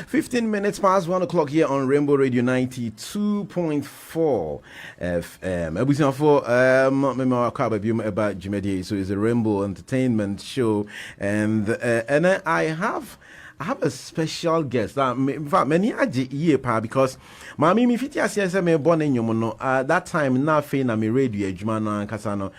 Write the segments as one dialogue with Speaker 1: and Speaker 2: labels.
Speaker 1: 15 minutes past 1 o'clock here on Rainbow Radio 92.4 FM. About Jimedi, so it's a Rainbow Entertainment show, and I have a special guest. In fact, many year because Mami mi fiti asese me born in yomono. That time na fe na me radio adwuma na kasano.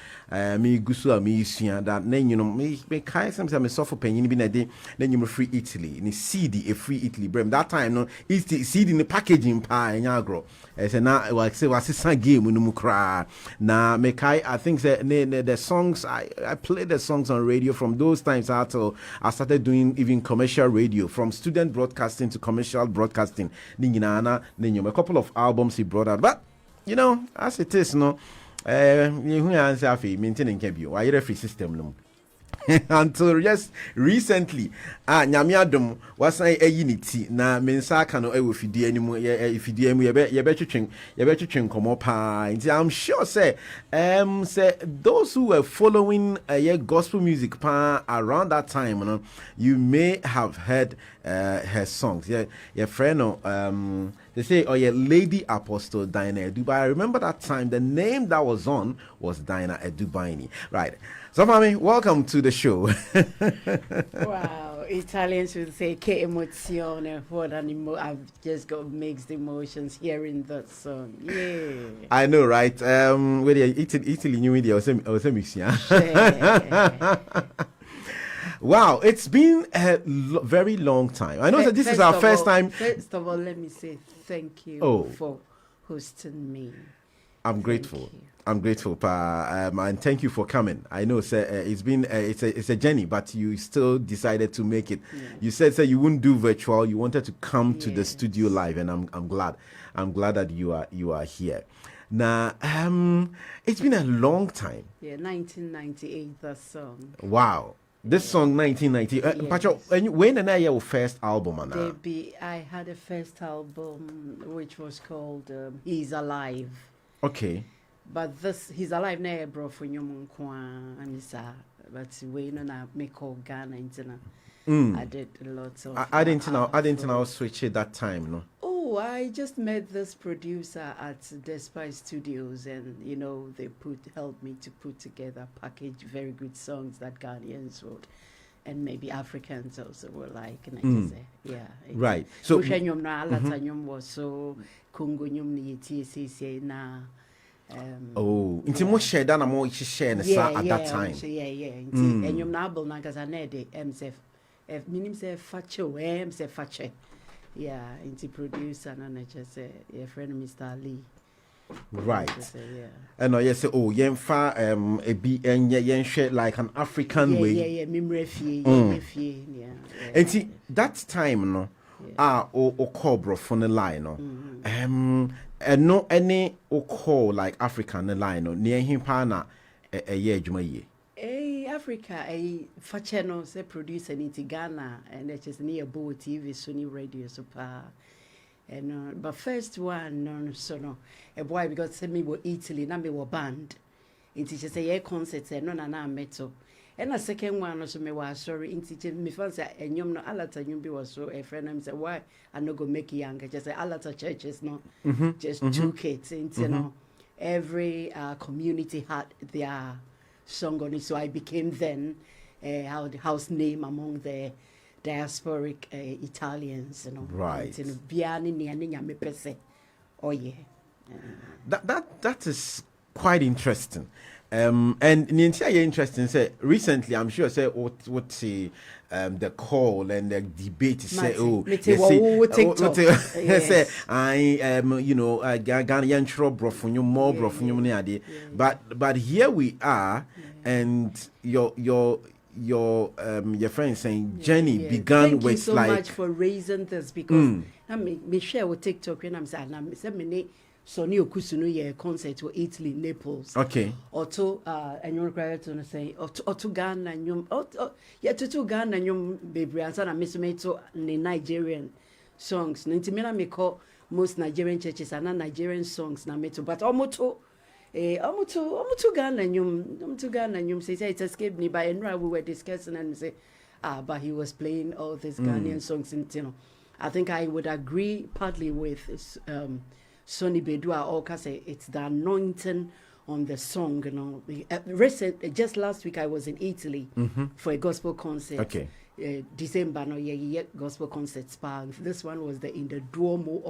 Speaker 1: Me gusu a me isua that then me kai some say me suffer penyin bi na de then free Italy ni CD a free Italy brem that time no CD ni packaging pa enya agro say na wa say was game no mu kra na me kai I think say the songs I played the songs on radio from those times until I started doing even commercial radio, from student broadcasting to commercial broadcasting ni a couple of albums he brought out, but as it is you answer maintaining why free system no until just recently nyamiadom was a unity na mensa kano e wofidi animu ifidi emu ye be twetwen komo pa. I'm sure say those who were following gospel music pa around that time, you may have heard her songs. Your friend they say, oh yeah, Lady Apostle Dinah Edubai. I remember that time the name that was on was Dinah Edubaini. Right. So, Mami, welcome to the show.
Speaker 2: Wow, Italians would say che emozione. What I've just got mixed emotions hearing that song. Yeah.
Speaker 1: I know, right? Italy new media was a mix, yeah. Wow, it's been a very long time. I know that this is our first time.
Speaker 2: First of all, let me say thank you for hosting me.
Speaker 1: I'm grateful. I'm grateful, Pa, and thank you for coming. I know, sir, it's been it's a journey, but you still decided to make it. Yeah. You said you wouldn't do virtual. You wanted to come to the studio live, and I'm glad. I'm glad that you are here. Now, it's been a long time.
Speaker 2: Yeah, 1998. That song.
Speaker 1: Wow. This song 1990. Pacho, when and I your first album, Anna?
Speaker 2: I had a first album which was called He's Alive.
Speaker 1: Okay.
Speaker 2: But this He's Alive now bro for you but we know me call Ghana interna. I did lots of
Speaker 1: I didn't know switch it that time, no.
Speaker 2: Oh, I just met this producer at Despite Studios, and they helped me to put together package very good songs that Ghanaians would, and maybe Africans also were like. And I just say, yeah,
Speaker 1: right. So
Speaker 2: was so Congo na.
Speaker 1: Into more share than a more share at that time.
Speaker 2: And you're not able to MSF. Minim say facho, say fache. Yeah, into producer and I just say your friend Mr. Lee.
Speaker 1: Right.
Speaker 2: Yeah.
Speaker 1: And I say yen fa a be and yen share like an African way.
Speaker 2: Yeah, mimrefi, yeah.
Speaker 1: And see that time no or cobra from the line no. And no any or call like African line no near him pana a year juma
Speaker 2: Africa, a Facheno, say producer in Ghana, and it is near Bo TV, Sony Radio, super. And but first one, a boy because send me were Italy, now me were band. It is a year concert, and no metal. And a second one also me was sorry, in teaching me fancy, and you know, Alata Yumbi was so a friend, and said, why I no go make younger, just say Alata churches, no, just 2 kids, every community had their song on it, so I became then the house name among the diasporic Italians,
Speaker 1: Right.
Speaker 2: Oh yeah.
Speaker 1: That is quite interesting. And the entire interesting say recently I'm sure say what the call and the debate say say I am Ghanaian bro for you more bro for you but here we are and your friend saying Jenny began
Speaker 2: Thank
Speaker 1: with
Speaker 2: you so
Speaker 1: like
Speaker 2: much for raising this because I mean me share with TikTok when I'm saying Sonny Okusunu ye concert to Italy, Naples.
Speaker 1: Okay.
Speaker 2: Oto and you're required to say Oto Ghana and you to Ghana and you baby answer and miss me to the Nigerian songs. Nintimina me call most Nigerian churches and Nigerian songs na me to but omoto Ghana and you say it escaped me by Enra we were discussing and say but he was playing all these Ghanaian songs in I think I would agree partly with Sonny Bedua, or say it's the anointing on the song. You know, just last week I was in Italy for a gospel concert.
Speaker 1: Okay.
Speaker 2: December, no, yeah, gospel concert spa. This one was in the Duomo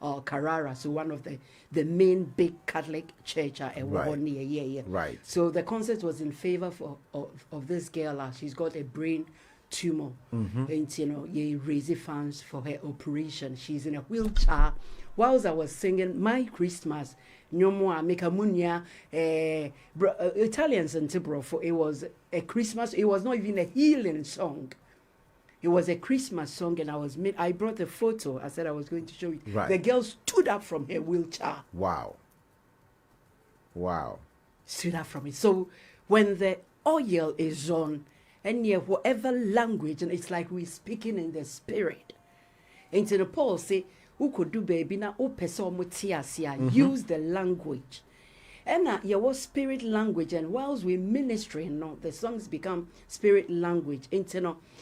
Speaker 2: of Carrara, so one of the main big Catholic church.
Speaker 1: Right.
Speaker 2: So the concert was in favor of this girl. She's got a brain tumor, and you know, raise funds for her operation. She's in a wheelchair. Whilst I was singing My Christmas, Nyomoa Mekamunya, Italians and Tibro, for it was a Christmas. It was not even a healing song. It was a Christmas song, and I brought a photo. I said I was going to show you.
Speaker 1: Right.
Speaker 2: The girl stood up from her wheelchair.
Speaker 1: Wow.
Speaker 2: Stood up from it. So when the oil is on, and whatever language, and it's like we're speaking in the spirit. And to the Paul say, who could do baby na o person use the language. And was spirit language, and whilst we ministering, no, the songs become spirit language. And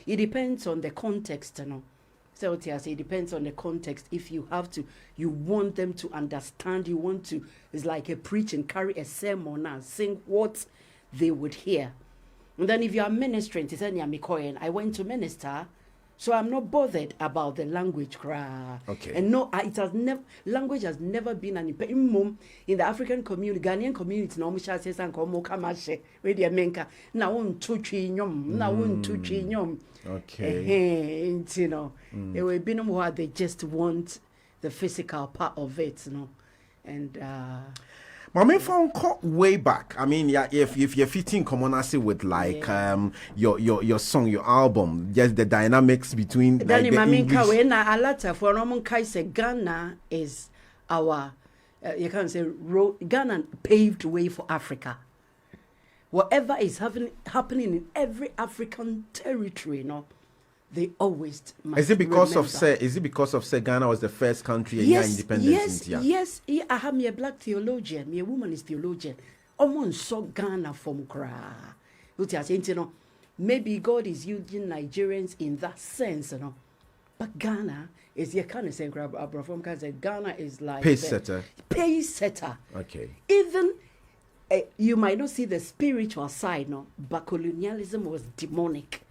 Speaker 2: it depends on the context, So it depends on the context. If you want them to understand, it's like a preaching, carry a sermon and sing what they would hear. And then if you are ministering, I went to minister, so I'm not bothered about the language.
Speaker 1: Okay.
Speaker 2: And no, language has never been an impediment in the African community, Ghanaian community. No, Misha says and come kamashe where they menka na un tuchi nyom na un tuchi nyom.
Speaker 1: Okay.
Speaker 2: You know, they were been what they just want the physical part of it, and.
Speaker 1: Mama found way back. I mean, yeah, if you're fitting commonality with like your song, your album, just the dynamics between like, the English.
Speaker 2: Ghana is our you can't say Ghana paved way for Africa. Whatever is happening in every African territory, they always must
Speaker 1: Is it because
Speaker 2: remember.
Speaker 1: of Ghana was the first country in independence?
Speaker 2: Yes. I have me a black theologian, me a womanist theologian. Almost saw Ghana from Kra. Maybe God is using Nigerians in that sense, But Ghana is kind of saying Ghana is like
Speaker 1: pace setter.
Speaker 2: Pace setter.
Speaker 1: Okay.
Speaker 2: Even you might not see the spiritual side, but colonialism was demonic.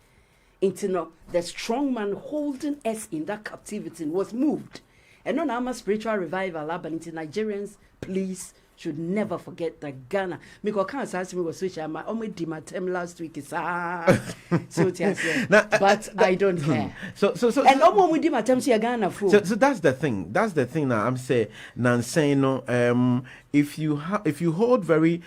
Speaker 2: The strong man holding us in that captivity was moved. And on our spiritual revival, but Nigerians, please, should never forget that Ghana. Because can't ask me was switch. I only did my term last week. But I don't care.
Speaker 1: So
Speaker 2: and no we did my term see Ghana fool.
Speaker 1: So that's the thing. That's the thing that I'm saying. If you hold very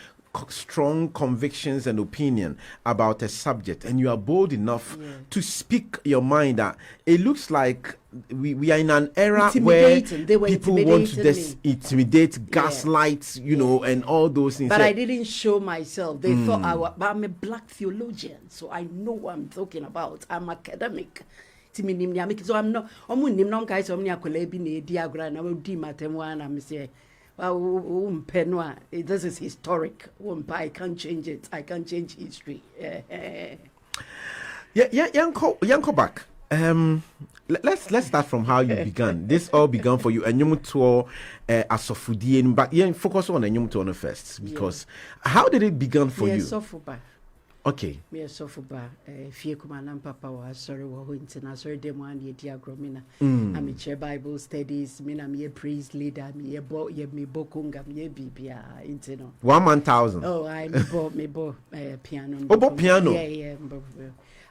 Speaker 1: strong convictions and opinion about a subject, and you are bold enough to speak your mind, that it looks like we are in an era where people want to intimidate, gaslight, and all those things.
Speaker 2: But I didn't show myself. They thought I'm a black theologian, so I know what I'm talking about. I'm academic. So I'm not. This is historic. I can't change it. I can't change history.
Speaker 1: Yanko back. Let's start from how you began. This all began for you, and you tour Asofudien, but focus on the tour first, because how did it begin for you? Okay.
Speaker 2: Me so for ba fie kuma na papa wa sorry wo ho ntina sorry dem an ye diagromina. I'm a chair Bible studies, me na me praise leader, me me bokunga me bibia intino.
Speaker 1: 1,000.
Speaker 2: Oh, I me bo piano.
Speaker 1: Oh, piano.
Speaker 2: Yeah.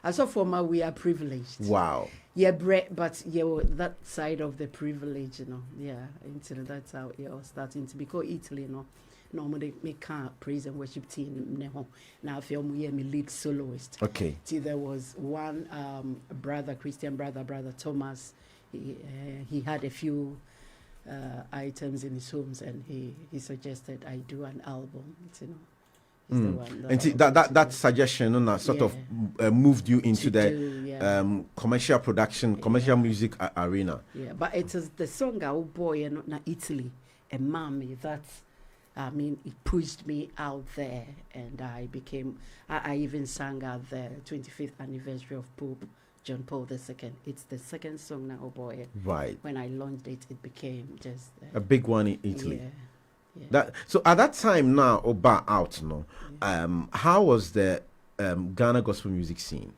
Speaker 2: As of former we are privileged.
Speaker 1: Wow.
Speaker 2: Yeah, but that side of the privilege, Yeah, until that's how it was starting to because Italy, normally me can't praise and worship team now I feel me lead soloist.
Speaker 1: Okay.
Speaker 2: See, there was one Christian brother Thomas. He had a few items in his homes, and he suggested I do an album. He's the one
Speaker 1: and see, that suggestion sort of moved you into the commercial production, commercial music arena.
Speaker 2: Yeah, but it is the song "Oh Boy" and not Italy and Mommy. It pushed me out there, and I even sang at the 25th anniversary of Pope John Paul II. It's the second song now, oh boy.
Speaker 1: Right.
Speaker 2: When I launched it, it became just
Speaker 1: a big one in Italy.
Speaker 2: Yeah.
Speaker 1: That so at that time now, Oba out no. How was the Ghana gospel music scene?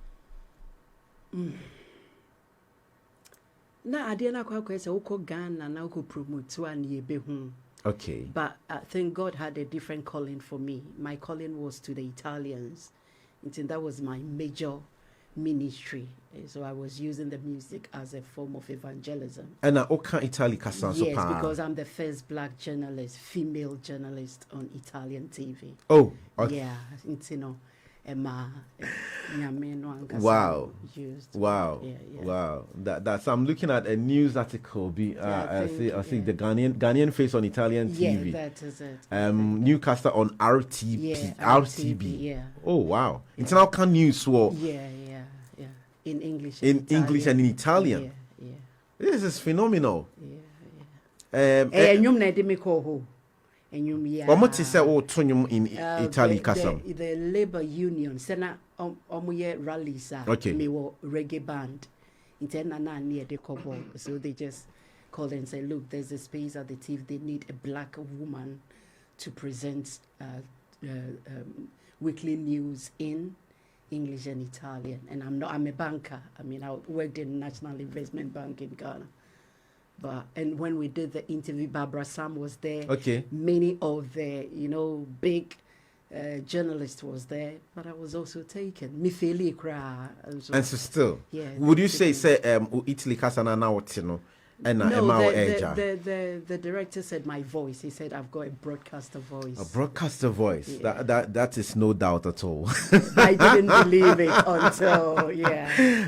Speaker 2: Na ade na kwa say uko Ghana na uko promote one ye be hu.
Speaker 1: Okay.
Speaker 2: But I think God had a different calling for me. My calling was to the Italians. And that was my major ministry. So I was using the music as a form of evangelism.
Speaker 1: And Oka Italy Kasan.
Speaker 2: Yes, because I'm the first black journalist, female journalist on Italian TV.
Speaker 1: Oh, okay.
Speaker 2: Yeah, it's Emma,
Speaker 1: wow,
Speaker 2: used.
Speaker 1: Wow,
Speaker 2: yeah.
Speaker 1: Wow. That's I'm looking at a news article. I think the Ghanaian face on Italian TV.
Speaker 2: Yeah, that is it.
Speaker 1: Newcaster on RTB.
Speaker 2: Yeah.
Speaker 1: Oh wow! Yeah. International news.
Speaker 2: Yeah. In English.
Speaker 1: In English and in Italian.
Speaker 2: Yeah.
Speaker 1: This is phenomenal.
Speaker 2: Yeah.
Speaker 1: What you say? In Italy,
Speaker 2: the labor union. Sena rallies.
Speaker 1: Okay.
Speaker 2: Me reggae band. Near the couple. So they just call and say, look, there's a space at the TV. They need a black woman to present weekly news in English and Italian. And I'm a banker. I mean, I worked in National Investment Bank in Ghana. And when we did the interview, Barbara Sam was there.
Speaker 1: Okay.
Speaker 2: Many of the, big journalists was there. But I was also taken. Mifeli Kra.
Speaker 1: And so still.
Speaker 2: Yeah.
Speaker 1: Would you say Italy Kasana now
Speaker 2: the director said my voice. He said I've got a broadcaster voice.
Speaker 1: A broadcaster voice. Yeah. That is no doubt at all.
Speaker 2: I didn't believe it until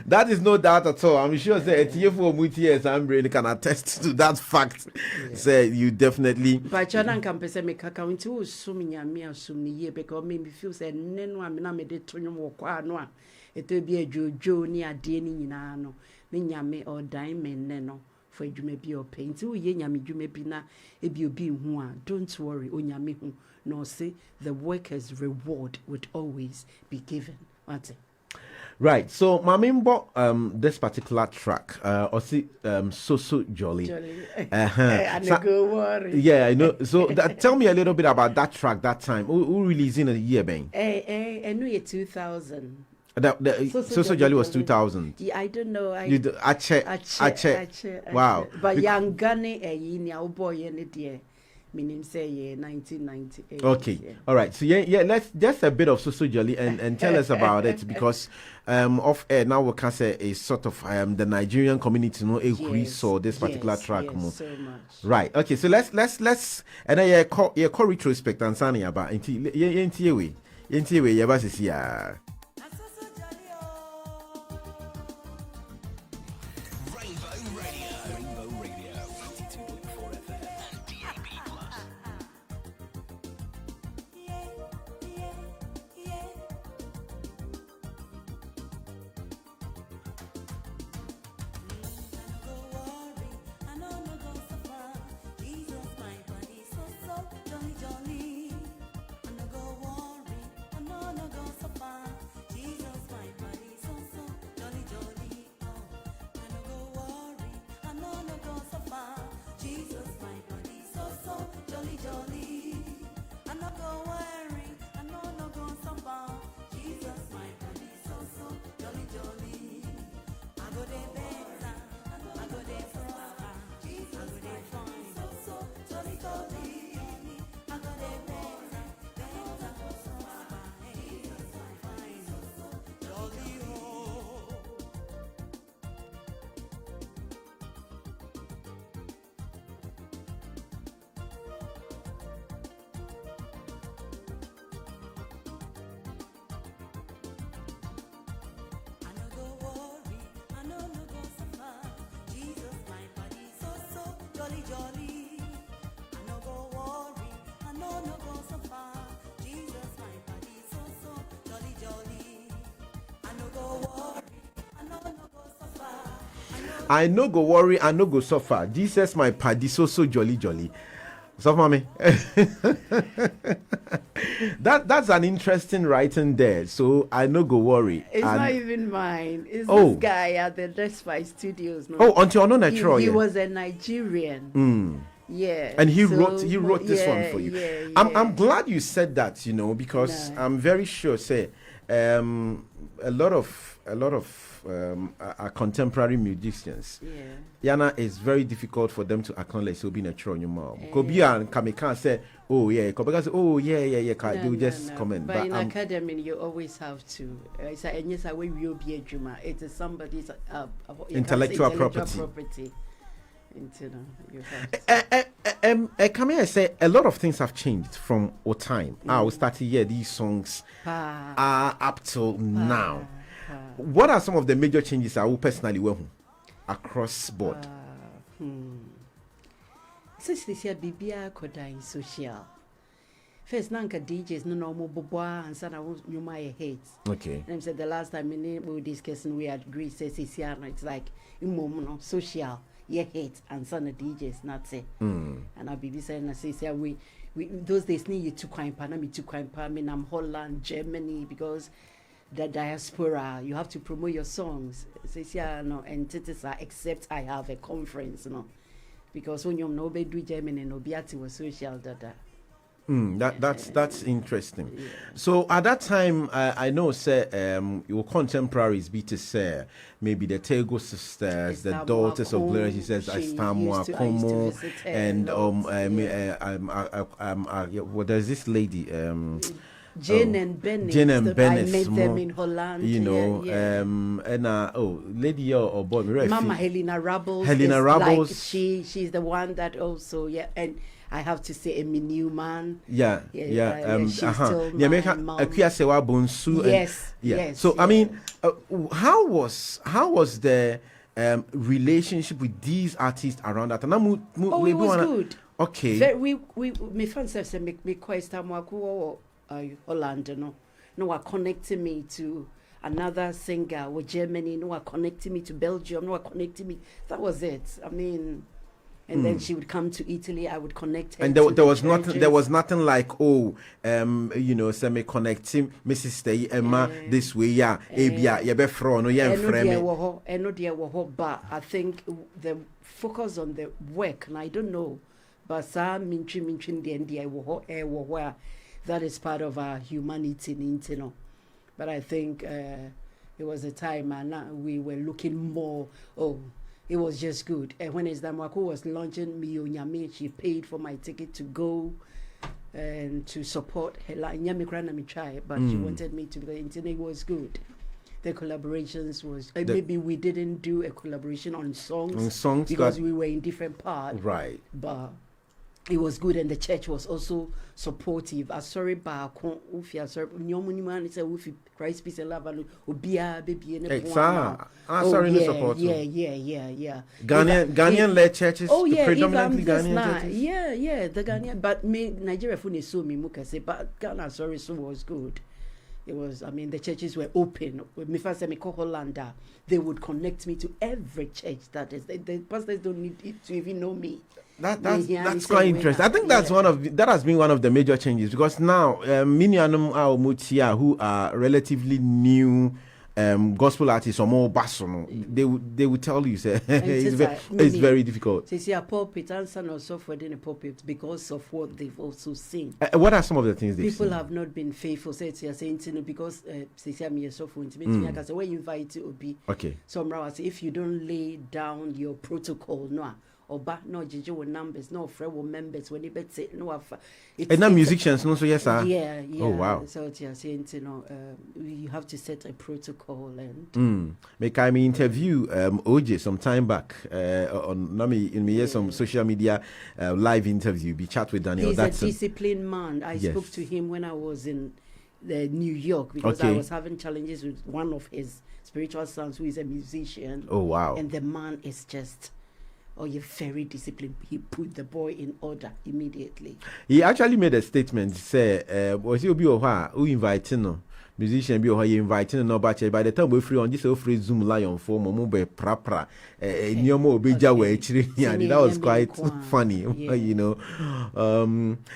Speaker 1: That is no doubt at all. I'm sure I'm can attest to that fact.
Speaker 2: Yeah.
Speaker 1: Say you definitely.
Speaker 2: But Chanan can say me kaka unti usumi ya mi asumi ye because me feel say nenu amina me de tonyo wokwa no a eto bi adwojo ni ade ni nyina no me nyame or diamond neno for adwuma bi o paint wo ye nyame dwuma bi na e bi obi hu a don't worry o nyame hu no say the workers reward would always be given. What's it?
Speaker 1: Right, so Mamimbo, this particular track, so jolly. Yeah, I know. So tell me a little bit about that track that time. Who released in a year, bang?
Speaker 2: I knew it 2000.
Speaker 1: So jolly was 2000.
Speaker 2: Yeah, I don't know.
Speaker 1: Ache. Wow.
Speaker 2: But young Ghana, a boy in it, yeah. Meaning say 1998.
Speaker 1: Okay,
Speaker 2: yeah.
Speaker 1: All right. So let's just a bit of so jolly and tell us about it because off air now we can say a sort of the Nigerian community saw this particular track.
Speaker 2: Yes, so much.
Speaker 1: Right. Okay. So let's and then call retrospect and Sani about yeah. I no go worry, I no go suffer. Jesus my paddy so jolly. So mommy. That's an interesting writing there. So I no go worry.
Speaker 2: It's not even mine. It's
Speaker 1: Oh.
Speaker 2: this guy at the Despite Studios. No?
Speaker 1: Oh, until no natural.
Speaker 2: He
Speaker 1: Yeah.
Speaker 2: was a Nigerian. Yeah.
Speaker 1: And he
Speaker 2: so-
Speaker 1: wrote this one for you.
Speaker 2: Yeah,
Speaker 1: I'm glad you said that, because
Speaker 2: No.
Speaker 1: I'm very sure say a lot of our contemporary musicians.
Speaker 2: Yeah.
Speaker 1: Yana, it's very difficult for them to acknowledge so being a true on your mom. Kobia and Kamika say, oh yeah, Kobika say, oh yeah, they will just comment.
Speaker 2: But in academy, you always have to. It's a yes, I will be a dreamer. It is somebody's
Speaker 1: Intellectual property.
Speaker 2: You have
Speaker 1: Come here and say a lot of things have changed from our time. We started here, these songs are up till now. What are some of the major changes I will personally wear across board?
Speaker 2: Since this year, Bibia Koda in social. First, Nanka DJs no normal boboa and son of you my hate.
Speaker 1: Okay.
Speaker 2: And said the last time we were discussing, we agreed, says it's like in social. Yeah, hate and son of DJs not say. And I'll be saying, I say, we those days need you to crime panami to crime pan. I'm Holland, Germany, because the diaspora, you have to promote your songs. Says no entities are except I have a conference, because when you know do Germany, no beati was social data.
Speaker 1: That's interesting. Yeah. So at that time, I know, say, your contemporaries be to say maybe the Tego sisters, the daughters of Gloria, she says, Astamwa Como, and there's this lady,
Speaker 2: Jane and Bennett.
Speaker 1: I met
Speaker 2: them in Holland.
Speaker 1: And lady or boy,
Speaker 2: Mama Helena Rabbles. Like she's the one that also and I have to say Amy Newman.
Speaker 1: She's still my mom. Yes. So I mean, how was the relationship with these artists around that? And
Speaker 2: it was good.
Speaker 1: Okay.
Speaker 2: Me fans say me quite Holland, no are connecting me to another singer with Germany, no are connecting me to Belgium, no are connecting me. That was it. I mean, and then she would come to Italy, I would connect her.
Speaker 1: And there was nothing like semi connecting Mrs. Stay Emma this way,
Speaker 2: but I think the focus on the work, and I don't know, but that is part of our humanity, But I think it was a time and we were looking more. It was just good. And when Isdamwako was launching me, she paid for my ticket to go and to support her. But she wanted me to go. It was good. The collaborations was maybe we didn't do a collaboration on songs because we were in different parts.
Speaker 1: Right.
Speaker 2: But it was good, and the church was also supportive. Sorry, Christ peace and love and baby
Speaker 1: support.
Speaker 2: Yeah.
Speaker 1: Ghanaian led churches. Predominantly Ghanaian churches.
Speaker 2: Yeah, the Ghanaian. But me Nigeria phone is so me mukase, but Ghana so was good. It was, the churches were open. Me first me call Hollanda, they would connect me to every church. That is, the pastors don't need it to even know me.
Speaker 1: That's quite interesting. I think that has been one of the major changes, because now Minianum who are relatively new gospel artists or more basso, they would tell you say it's very difficult.
Speaker 2: They see a pulpit and also for the pulpit because of what they've also seen.
Speaker 1: What are some of the things they've seen?
Speaker 2: People have not been faithful. Say it's saying because they say me so for intimate. I can say when you invite it will be so if you don't lay down your protocol, no Gigi with numbers, no friend with members when you bet say no.
Speaker 1: And not musicians, no, so yes, sir.
Speaker 2: Yeah.
Speaker 1: Oh wow.
Speaker 2: So you're saying, you have to set a protocol and.
Speaker 1: Make I me interview OJ some time back on some social media live interview. Be chat with Daniel.
Speaker 2: He's a disciplined man. I spoke to him when I was in New York because I was having challenges with one of his spiritual sons who is a musician.
Speaker 1: Oh wow.
Speaker 2: And the man is just. You're very disciplined. He put the boy in order immediately.
Speaker 1: He actually made a statement. Say, "Was you be who inviting no? musician be or you inviting no batch by the time we free on this free Zoom lion for momo be prapra nyomo be jawe chiri. That was quite funny, you know.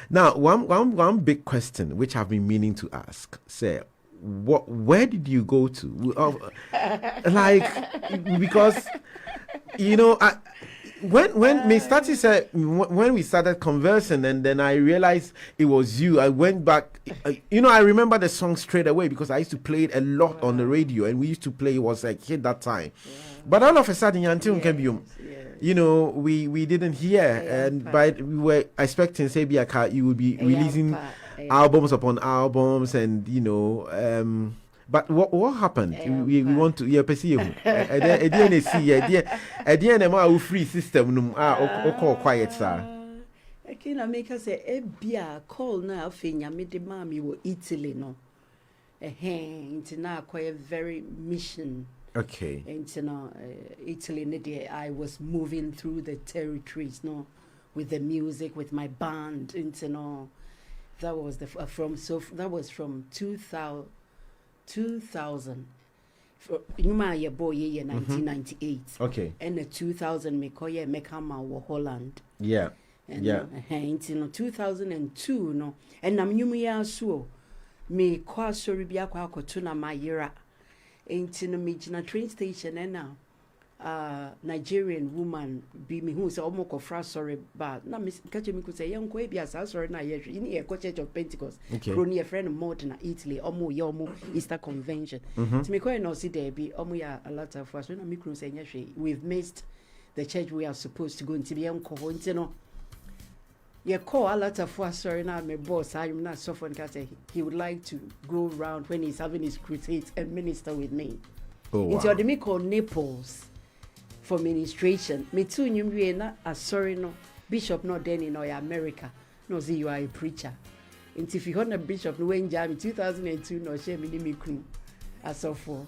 Speaker 1: Now one big question which I've been meaning to ask, say, where did you go to? Like, because you know, when me started said when we started conversing, and then I realized it was you. I went back, you know, I remember the song straight away because I used to play it a lot on the radio, and we used to play, it was like hit that time. But all of a sudden, until you know, we didn't hear, and but we were expecting, say, you would be releasing albums upon albums, and you know, but what happened? We want to pursue. At the end of free system, quiet, sir.
Speaker 2: I can make us a beer call now. Finya made the mammy will Italy no. A hand now quite very mission.
Speaker 1: Okay.
Speaker 2: And you know, Italy in the day I was moving through the territories, no, with the music, with my band, and you know, that was that was from 2000. You my your boy year 1998.
Speaker 1: Okay.
Speaker 2: And the 2000 me call ye Mekama Holland.
Speaker 1: Yeah.
Speaker 2: And
Speaker 1: yeah.
Speaker 2: You know 2002 no. And I'm you me so me kwa sorry bia kwa kotuna my yera. Ain't in a train station and now Nigerian woman be me who say almost fra sorry but na me catch me could say young kwe be as sorry na ye in a church of Pentecost crony a friend more than Italy almost yomo Easter convention to me quite no see there be almost a lot of us when me say we've missed the church we are supposed to go into be uncle you know yeah, call a lot of us. Sorry, now my boss. I'm not so fun. He would like to go around when he's having his crusades and minister with me.
Speaker 1: Oh, wow.
Speaker 2: Into the call Naples for ministration. Me too. You na sorry no bishop not then in America. No, see you are a preacher. And if you heard a bishop no when jam 2002 no share me crew as of for.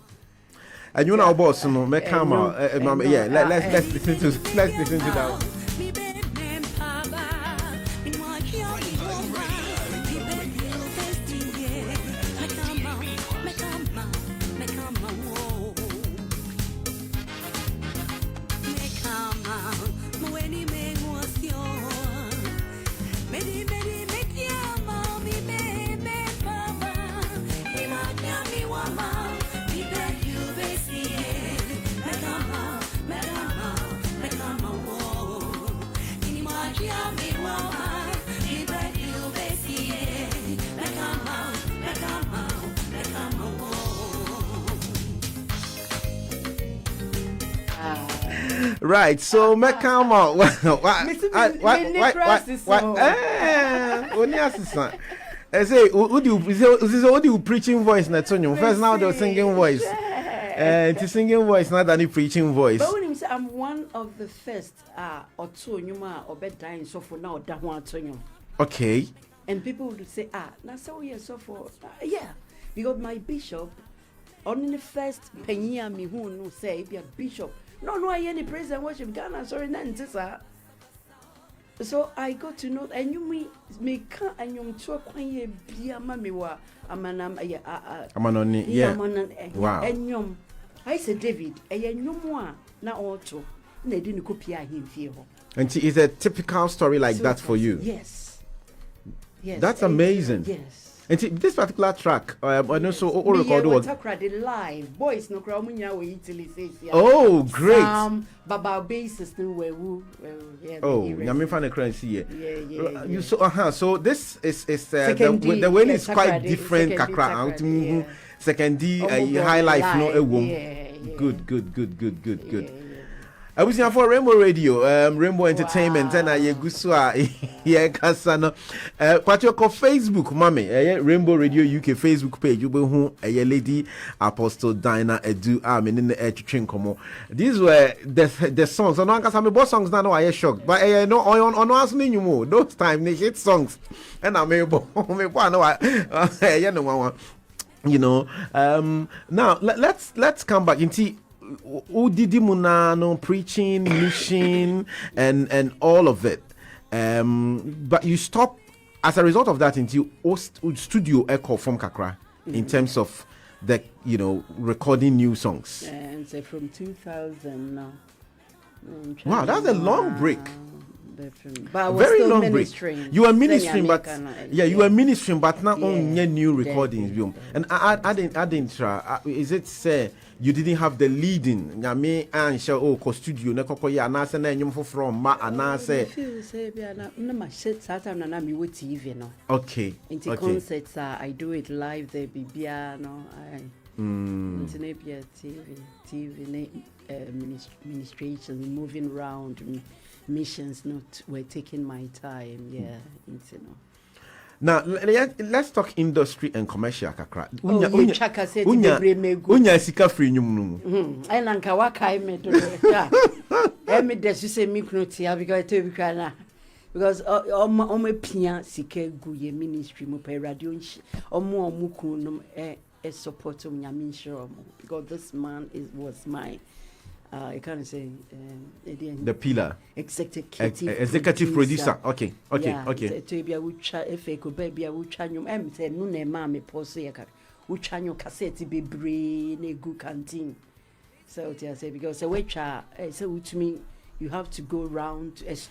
Speaker 1: And you know, boss, no, me come out. Yeah, let's listen to that. Right, so Mekama, I say, what do you preaching voice? First, now the singing voice, and singing voice, not any preaching voice.
Speaker 2: But when I'm one of the first, or two, you or bedtime, so for now, that one to you.
Speaker 1: Okay.
Speaker 2: And people would say, now so yeah, so for yeah, because my bishop, only the first penny me who no say be a bishop. No, I any praise and worship Ghana. Sorry, sir. So I got to know, and you me can't and you talk when you be a mammy wa amanam
Speaker 1: yeah.
Speaker 2: Wow. And you, I said David, and you more now also. They didn't copy him fear.
Speaker 1: And it's a typical story like so that for you.
Speaker 2: Yes. Yes.
Speaker 1: That's amazing.
Speaker 2: Yes.
Speaker 1: And this particular track, I know so all record was
Speaker 2: live. Boys no crowd Italy says.
Speaker 1: Oh, great.
Speaker 2: Baba basis no who.
Speaker 1: Oh, I'm fan of currency.
Speaker 2: Yeah.
Speaker 1: You so this is the way is quite different. Kakra second D high life no a woman. Good. I was here for Rainbow Radio, Rainbow Entertainment, and I gusua here kasano. What you call Facebook, mommy? Rainbow Radio UK Facebook page. You who a lady Apostle Dinah Edu in the edge train como. These were the songs. I know some both songs now. I shocked, but I know on asking you more. Those time they hit songs, and I'm able. You know. Now let's come back into. Udidi preaching, mission, and all of it. But you stop as a result of that into studio echo from Kakra. in terms of the recording new songs?
Speaker 2: And so from 2000 now.
Speaker 1: Wow, that's a long break.
Speaker 2: But I was
Speaker 1: Very
Speaker 2: still
Speaker 1: long break. You were ministering, but you were ministering, but not on new recordings. And I didn't try. Is it say you didn't have the leading? I mean, and show studio. Na koko ya na say na nyum from ma na say.
Speaker 2: Say be na my shit Saturday na me with TV no.
Speaker 1: Okay.
Speaker 2: Into concerts, I do it live there. Bibia no. Into TV, ministration, moving around. Missions were taking my time,
Speaker 1: Now let's talk industry and commercial kakra.
Speaker 2: Unya
Speaker 1: sika free nyum no.
Speaker 2: I nanka wakai me do. Me desu say me kuno because I tell you kana. Because me pia sika gu ye ministry mo pe radio omo kunu no support o nyame nsure because this man was my I can't say
Speaker 1: the pillar
Speaker 2: executive
Speaker 1: producer. Okay.
Speaker 2: To be a wucha efeko baby a wucha nyum em say no na ma me pose ya ka wucha nyum cassette bebre na gu canteen. So I say because say wucha say utumi you have to go round is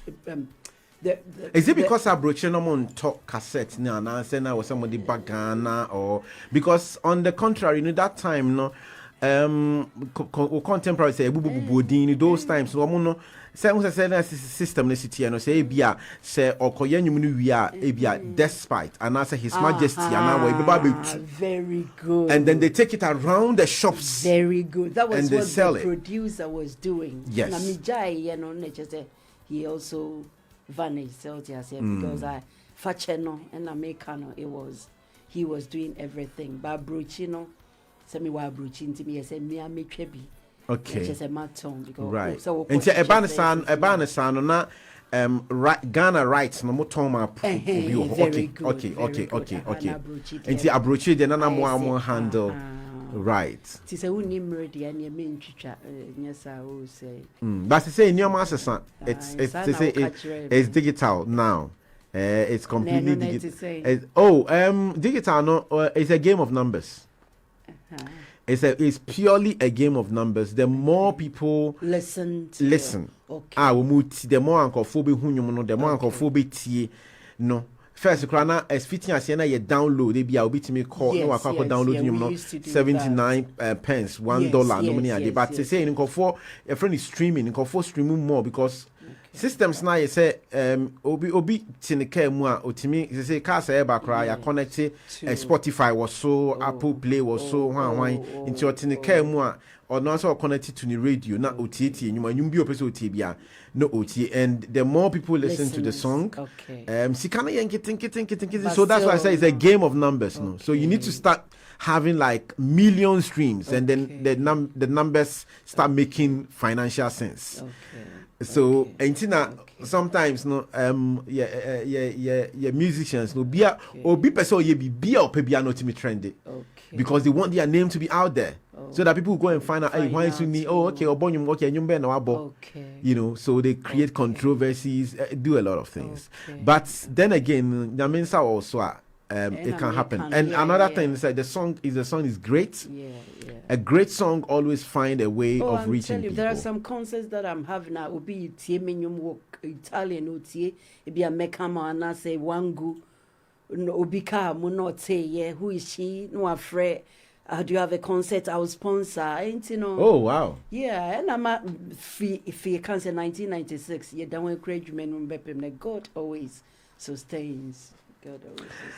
Speaker 2: it
Speaker 1: because I broached no on talk cassette now and say now was somebody back Ghana or because on the contrary that time no contemporary say bubu those times no no say system na city no say bia say okoye nyum no wi a bia despite and say his majesty and we
Speaker 2: very good
Speaker 1: and then they take it around the shops
Speaker 2: very good that was what the
Speaker 1: it.
Speaker 2: Producer was doing
Speaker 1: yes
Speaker 2: na mijai just he also vanished so because I facheno and Americano he was doing everything but Bruchino semi wa bruching to me say me trebi
Speaker 1: okay
Speaker 2: just a maton because
Speaker 1: right
Speaker 2: so
Speaker 1: into ebana san na Ghana rights no moton ma okay into abrochi de na mo handle right
Speaker 2: ti say woni mredi and ye me ntwitwa nyesa o say
Speaker 1: but say nyoma asesa it's digital now it's completely digital digital no it's a game of numbers. It's purely a game of numbers. The more people listen, the more uncophobic who the more uncophobic no. First, as fitting as you download, they be bit me call no I download 79 pence, $1 no money. But they say in for a friend is streaming, for streaming more because systems now you say obi tinike mu a otimi say car say ba kra ya connect Spotify was so Apple Play was so hwan into tinike mu a or no so connected to the radio na OTT nyum bi opese OTT no OT and the more people listen to the song sikana yankitin so that's why I say it's a game of numbers no so you need to start having like million streams and then the numbers start making financial sense. So sometimes no musicians no be obi person ye be or bia not me trendy because they want their name to be out there so that people go and find out hey why is me okay obonyum okay nyum be na wabo so they create controversies do a lot of things but then again nyamensa also it can happen and another thing is that the song is great. A great song always find a way of reaching people.
Speaker 2: There are some concerts that I'm having now. Will be Italian utie. It be a mekama and I say wangu. No ubika mo not say who is she? No afraid. Do you have a concert? I will sponsor. Ain't
Speaker 1: Oh wow.
Speaker 2: Yeah, and I'm a if you can say 1996. Yeah, that when Krejman God always sustains. God always sustains.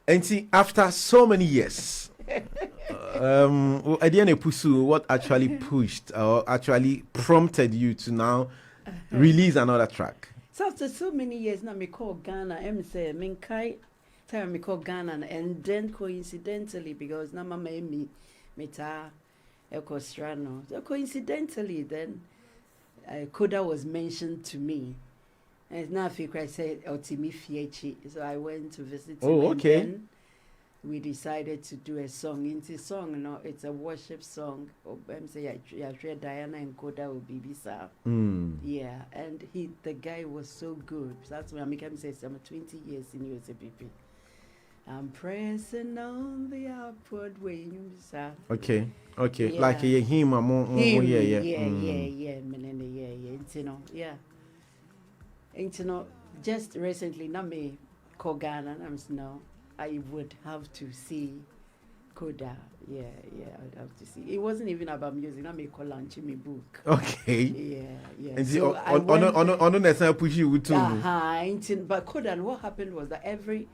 Speaker 1: And see, after so many years, what actually pushed or actually prompted you to now release another track?
Speaker 2: So after so many years, now me call Ghana. I'm say Minkai, time me call Ghana, and then coincidentally because now mama me ta Ecostrano. So coincidentally, then Koda was mentioned to me. And now I said Otimi Fiechi. So I went to visit him.
Speaker 1: Oh, okay.
Speaker 2: And then we decided to do a song. It's a song, it's a worship song. I'm saying Diana and Koda will be Bisa. Yeah, and the guy was so good. That's when I make him say I'm 20 years in USAPP. I'm pressing on the upward way.
Speaker 1: Okay.
Speaker 2: Yeah.
Speaker 1: Like him, yeah.
Speaker 2: Yeah. Just recently, not me, call Ghana, no, I would have to see Koda. Yeah, I would have to see. It wasn't even about music. Not me call launching me book.
Speaker 1: Okay.
Speaker 2: Yeah.
Speaker 1: And see,
Speaker 2: So
Speaker 1: on the push you too.
Speaker 2: But Koda, and what happened was that every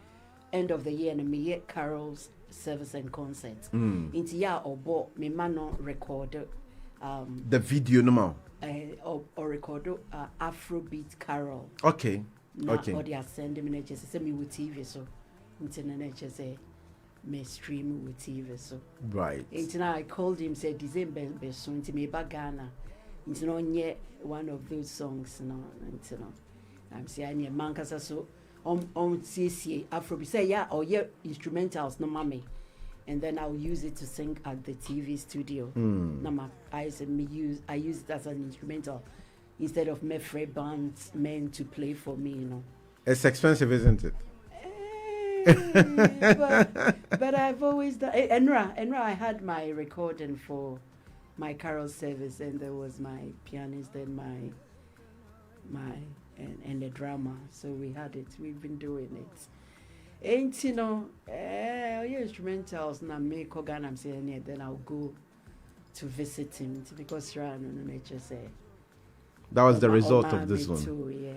Speaker 2: end of the year, and me get carols, service and concerts. Into or bought me man record
Speaker 1: the video no more.
Speaker 2: Or record Afrobeat carol.
Speaker 1: Okay.
Speaker 2: Or they are sending me just send me with TV so internet just say me stream with TV so
Speaker 1: right.
Speaker 2: Now I called him said December soon to me back Ghana. It's not yet one of those songs I'm saying mankasa so on CC Afrobeat say yeah or yeah instrumentals no mommy. And then I'll use it to sing at the TV studio. I use it as an instrumental instead of me free bands men to play for me,
Speaker 1: It's expensive, isn't it?
Speaker 2: But I've always done. Enra, I had my recording for my carol service, and there was my pianist and and the drama. So we had it. We've been doing it. Ain't instrumentals na me Kogan I'm saying then I'll go to visit him because
Speaker 1: that was the result of this one.
Speaker 2: Too, yeah.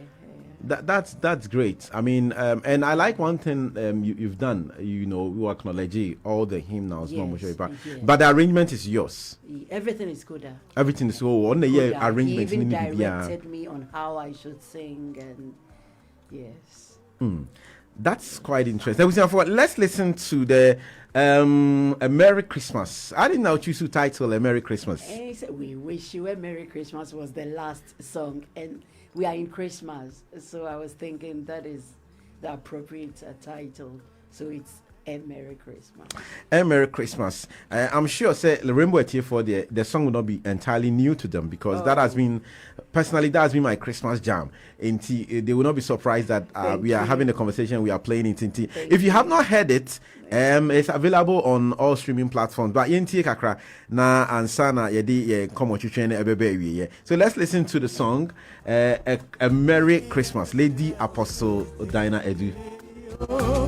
Speaker 1: That's great. I mean, and I like one thing you've done. You acknowledge all the hymnals,
Speaker 2: yes.
Speaker 1: But the arrangement is yours.
Speaker 2: Everything is good.
Speaker 1: Everything is on the year arrangement.
Speaker 2: He even directed me on how I should sing, and yes.
Speaker 1: That's quite interesting. Let's listen to the A Merry Christmas. I didn't know choose to title A Merry Christmas.
Speaker 2: We Wish You a Merry Christmas was the last song, and we are in Christmas, so I was thinking that is the appropriate title. So it's A Merry Christmas. A
Speaker 1: Merry Christmas. I'm sure say the Rainbow at for the song will not be entirely new to them because that has been my Christmas jam. They will not be surprised that we are having a conversation. We are playing it. If you have not heard it, it's available on all streaming platforms. But kakra na ansana yedi komo chuchene ebebe. So let's listen to the song A Merry Christmas. Lady Apostle Dinah Edu.
Speaker 3: Oh,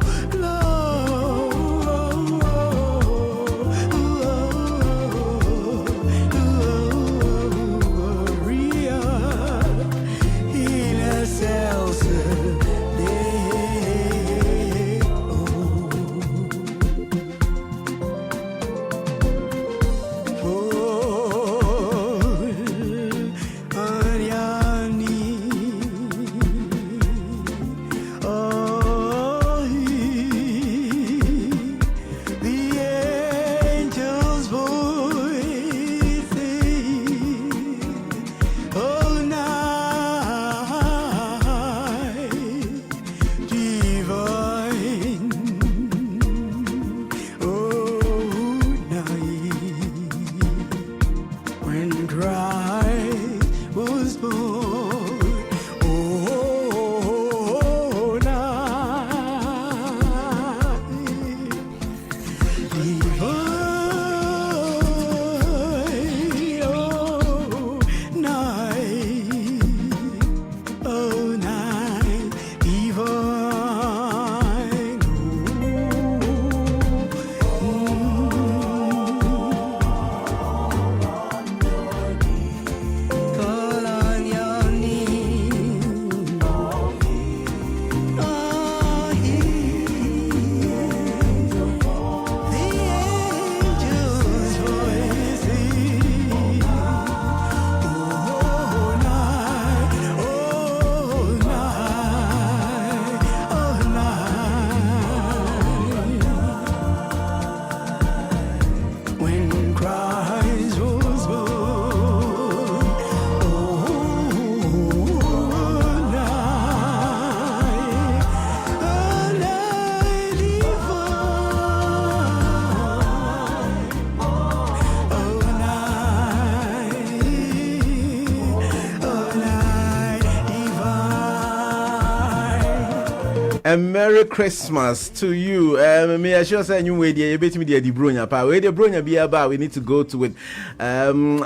Speaker 1: And Merry Christmas to you. Me I sure say you wait you bet me the bronya pa. Where the bronya be about we need to go to it.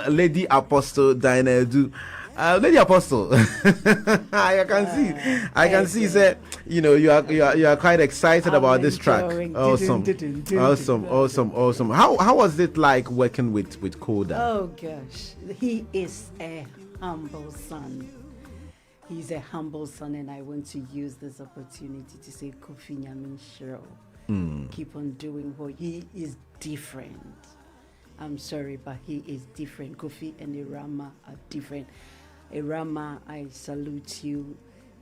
Speaker 1: Lady Apostle Dinah do. Lady Apostle, I can see that you are quite excited about this track. Awesome. How was it like working with Koda?
Speaker 2: Oh gosh, he is a humble son. He's a humble son, and I want to use this opportunity to say Kofi Nyamenhyira. Keep on doing what he is different. I'm sorry, but he is different. Kofi and Irama are different. Irama, I salute you.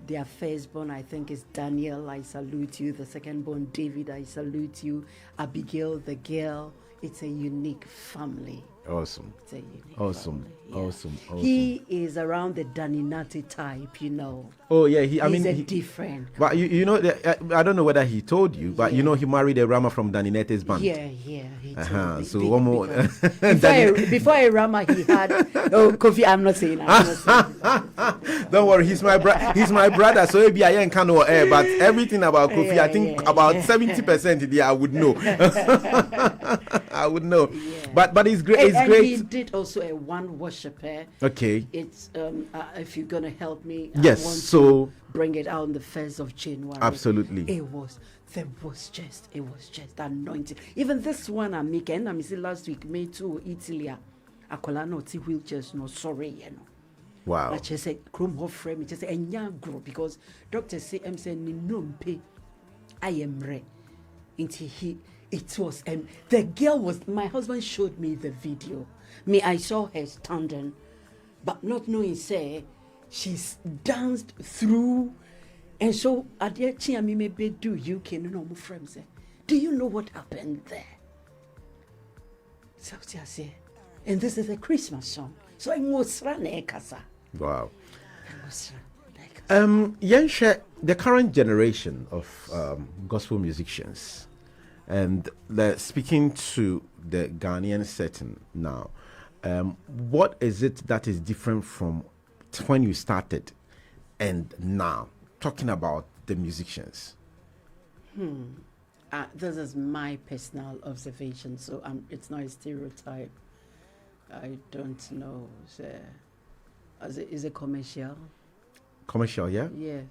Speaker 2: Their firstborn, I think, is Daniel. I salute you. The secondborn, David. I salute you. Abigail, the girl. It's a unique family.
Speaker 1: Awesome.
Speaker 2: It's a unique
Speaker 1: Awesome.
Speaker 2: family. Yeah.
Speaker 1: Awesome.
Speaker 2: He is around the Daninati type,
Speaker 1: Oh yeah,
Speaker 2: he's different.
Speaker 1: But I don't know whether he told you, but he married a Rama from Daninete's band.
Speaker 2: Yeah, he told me.
Speaker 1: So one more.
Speaker 2: Before a Rama, he had. Oh, Kofi, I'm not saying.
Speaker 1: Don't worry, he's my brother. So maybe I ain't kind of air, but everything about Kofi, I think about 70% I would know. I would know.
Speaker 2: Yeah.
Speaker 1: But it's great. It's
Speaker 2: and
Speaker 1: great.
Speaker 2: He did also a one worshiper.
Speaker 1: Okay.
Speaker 2: It's if you're gonna help me.
Speaker 1: Yes.
Speaker 2: I want
Speaker 1: So
Speaker 2: to bring it out on the 1st of January.
Speaker 1: Absolutely.
Speaker 2: It was just anointing. Even this one I'm making. I see last week me too Italy. Akola no ti wheelchairs no sorry
Speaker 1: Wow.
Speaker 2: I just said chrome hot frame. Just say enya grow because doctor say I'm saying ni no pay. I am re. Into he. It was the girl was. My husband showed me the video. I saw her standing, but not knowing say she's danced through, and so at the time maybe do you can know my friends say, do you know what happened there? So I say, and this is a Christmas song. So I'm kasa.
Speaker 1: Wow. Yenshe, the current generation of gospel musicians. And speaking to the Ghanaian setting now, what is it that is different from when you started and now? Talking about the musicians.
Speaker 2: This is my personal observation, so it's not a stereotype. I don't know. Is it commercial?
Speaker 1: Commercial, yeah?
Speaker 2: Yeah.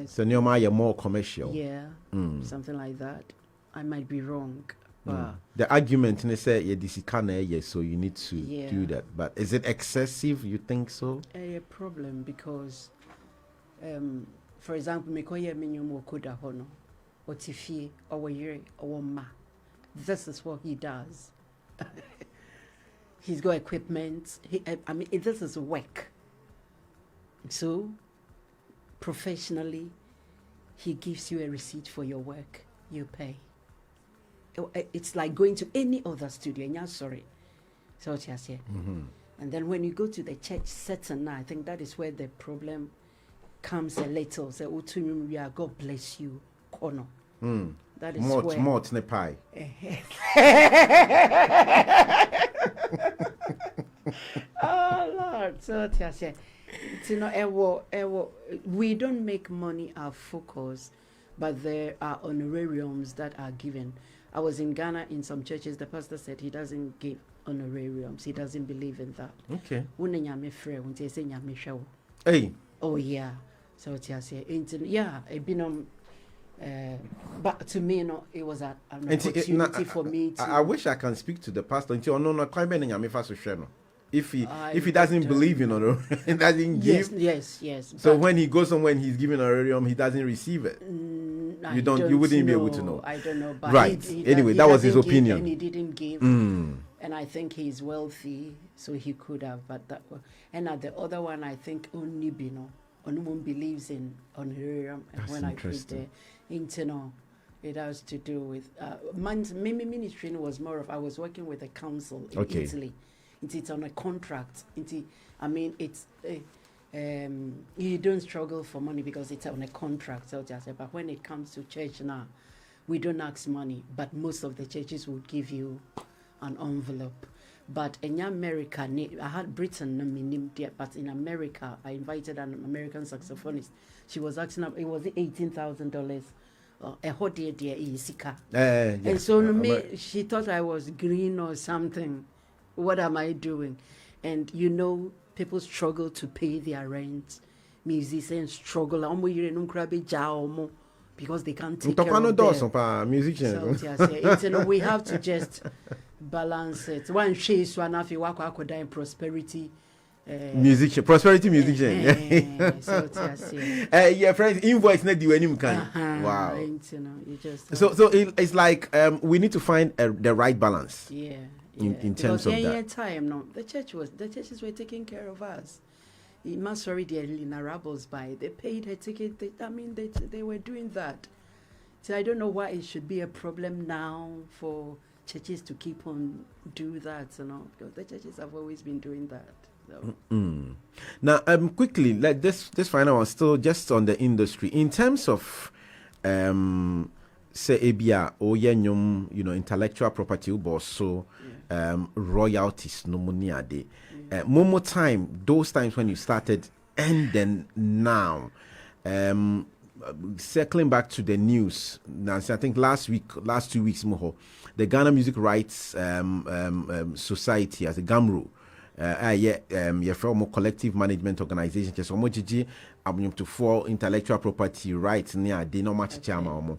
Speaker 1: So you're more commercial.
Speaker 2: Yeah, something like that. I might be wrong. But
Speaker 1: the argument they say this is kind of so you need to do that. But is it excessive? You think so?
Speaker 2: A problem because, for example, me koye minyomo koda hono, otifi, owa or ma. This is what he does. He's got equipment. This is work. So, professionally, he gives you a receipt for your work. You pay. It's like going to any other studio. And sorry. So what you say. And then when you go to the church setting, I think that is where the problem comes a little. Say, God bless you. Kono. That is
Speaker 1: more ne pie.
Speaker 2: Oh Lord. So what you say. We don't make money our focus, but there are honorariums that are given. I was in Ghana in some churches. The pastor said he doesn't give honorariums. He doesn't believe in that.
Speaker 1: Okay. Hey.
Speaker 2: Oh yeah. So what you say? Yeah. But to me, it was an opportunity for me to.
Speaker 1: I wish I can speak to the pastor. If he doesn't believe in honor, he doesn't give.
Speaker 2: Yes.
Speaker 1: So when he goes somewhere and he's giving honorarium, he doesn't receive it. You wouldn't be able to know.
Speaker 2: I don't know. But
Speaker 1: right. Anyway, that was his opinion.
Speaker 2: And he didn't give. And I think he's wealthy, so he could have. But that one. And at the other one, I think only Onumon believes in honorarium. And
Speaker 1: That's
Speaker 2: when I put the internal, it has to do with ministry was more of I was working with a council in Italy. It's on a contract. It's you don't struggle for money because it's on a contract. So just say, but when it comes to church now, we don't ask money, but most of the churches would give you an envelope. But in America, I had Britain, but in America, I invited an American saxophonist. She was asking, it was $18,000 a hot dear isika.
Speaker 1: Yeah.
Speaker 2: And so me, she thought I was green or something. What am I doing? And you know, people struggle to pay their rent. Musicians struggle. Because they can't take care of their
Speaker 1: musicians.
Speaker 2: So we have to just balance it. One she's one of you in prosperity.
Speaker 1: Musician, prosperity musician. Yeah, friends, invoice not do any kind. Wow.
Speaker 2: You just,
Speaker 1: so it's like we need to find the right balance.
Speaker 2: Yeah.
Speaker 1: In terms of that.
Speaker 2: Time, no, the churches were taking care of us. It must already in Arabs by they paid her ticket. They were doing that. So I don't know why it should be a problem now for churches to keep on do that, because the churches have always been doing that. So.
Speaker 1: Now, quickly, like this final one, still just on the industry in terms of, say, ABA or intellectual property, so royalties, no money a day. More time, those times when you started, and then now, circling back to the news, Nancy, I think last 2 weeks, the Ghana Music Rights Society as a GAMRO, from a collective management organization, just to for intellectual property rights near they not much chama.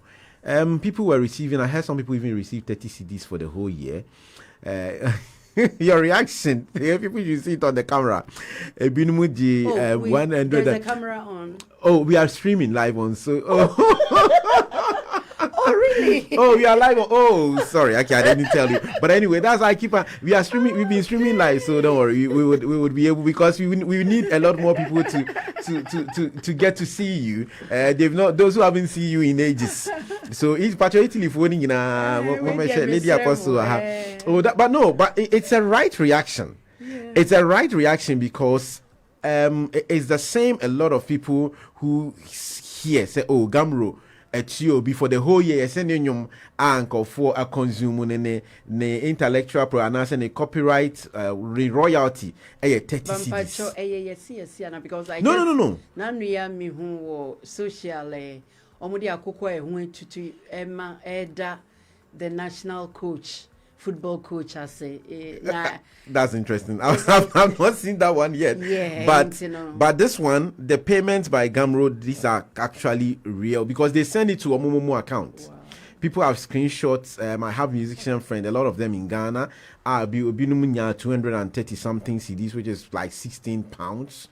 Speaker 1: People were receiving, I heard some people even received 30 CDs for the whole year. Your reaction, people you see it on the camera.
Speaker 2: There's a camera on.
Speaker 1: Oh, we are streaming live on
Speaker 2: Oh, really?
Speaker 1: Oh, we are live. Oh, sorry. Okay, I didn't tell you. But anyway, that's how I keep. We are streaming. We've been streaming live, so don't worry. We would be able, because we need a lot more people to get to see you. They've not, those who haven't seen you in ages. So it's particularly phoning in lady apostle. But it's a right reaction. Yeah. It's a right reaction because it's the same. A lot of people who here say, "Oh, GAMRO." Before the whole year, sending you anchor for a consumer ne intellectual property and copyright royalty. 30 CDs.
Speaker 2: Because I
Speaker 1: no.
Speaker 2: Nanu me who socially omudi akoko ehun tutu Emma Eda, the national coach. Football coach, I say.
Speaker 1: That's interesting. I've not seen that one yet.
Speaker 2: Yeah,
Speaker 1: but this one, the payments by GAMRO, these are actually real because they send it to a Momomo account. Wow. People have screenshots. I have musician friends, a lot of them in Ghana. 230 something CDs, which is like £16.